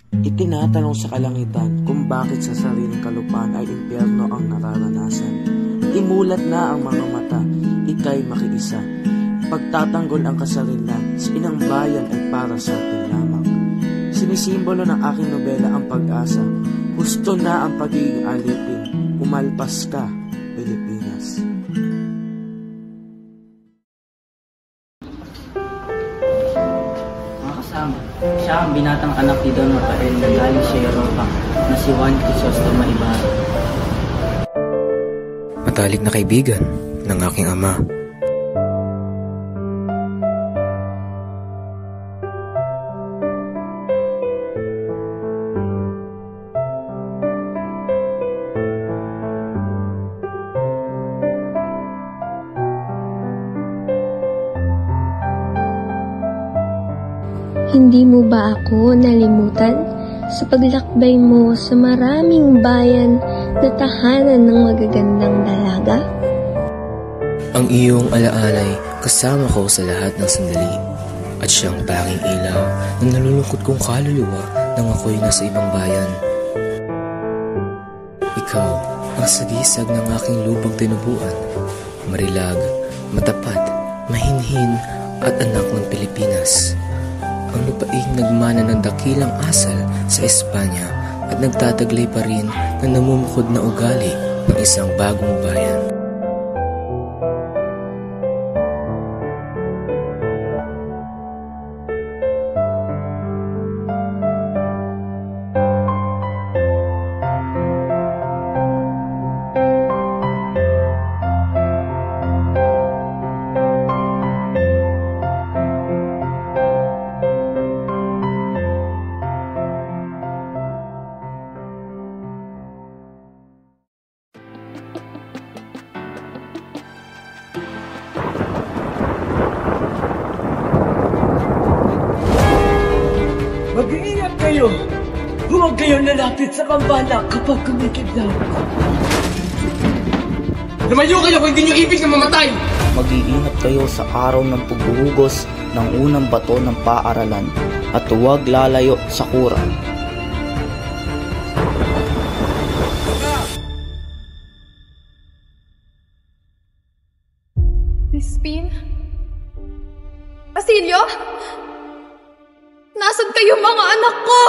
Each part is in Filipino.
Itinatanong sa kalangitan kung bakit sa sariling kalupaan ay impyerno ang nararanasan. Imulat na ang mga mata, ika'y makiisa. Pagtatanggol ang kasarilan, sa inang bayan ay para sa atin lamang. Sinisimbolo ng aking nobela ang pag-asa. Husto na ang pagiging alipin. Umalpas ka, Pilipinas. Mga kasama, siya ang binatang anak ni Don Rafael na galing sa Europa na si Juan Crisostomo Ibarra. Matalik na kaibigan ng aking ama. Hindi mo ba ako nalimutan sa paglakbay mo sa maraming bayan na tahanan ng magagandang dalaga? Ang iyong alaalay kasama ko sa lahat ng sandali at siyang tanging ilaw na nalulungkot kong kaluluwa nang ako'y nasa ibang bayan. Ikaw ang sagisag ng aking lupang tinubuan, marilag, matapat, mahinhin at anak ng Pilipinas. Ang lupaing nagmana ng dakilang asal sa Espanya at nagtataglay pa rin na namumukod na ugali ng isang bagong bayan. Mag-iingat kayo! Huwag kayong lalapit sa kambala kapag kumikidlaw. Lumayo kayo kung hindi nyo ibig na mamatay! Mag-iingat kayo sa araw ng paghuhugos ng unang bato ng paaralan at huwag lalayo sa kurang. Crispin? Basilio? Nasaan kayo mga anak ko?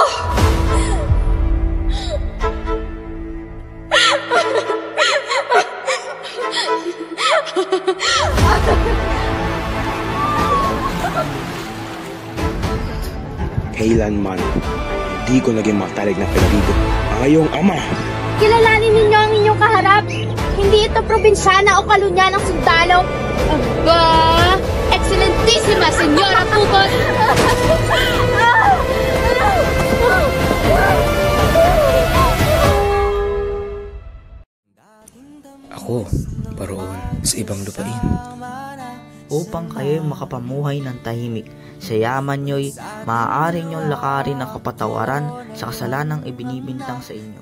Kailanman, hindi ko naging matalig na pinabigo ang iyong ama. Kilalanin ninyo ang inyong kaharap. Hindi ito probinsyana o kalunya ng sundalo. Aba! Excelentísima Senyora Pugos! Ako, paroon sa ibang lupain. Upang kayo'y makapamuhay ng tahimik, sa yaman nyo'y maaari nyong lakarin ang kapatawaran sa kasalanang ibinibintang sa inyo.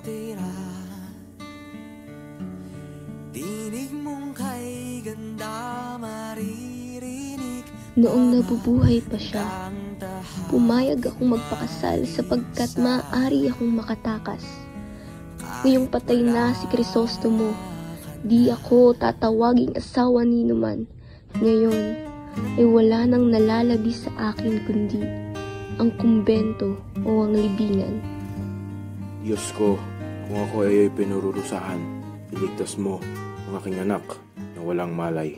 Noong nabubuhay pa siya, pumayag akong magpakasal sapagkat maaari akong makatakas. Ngayong patay na si Crisostomo, di ako tatawaging asawa ni numan. Ngayon ay wala nang nalalabi sa akin kundi ang kumbento o ang libingan. Diyos ko, kung ako ay pinururusahan, iligtas mo ang aking anak na walang malay.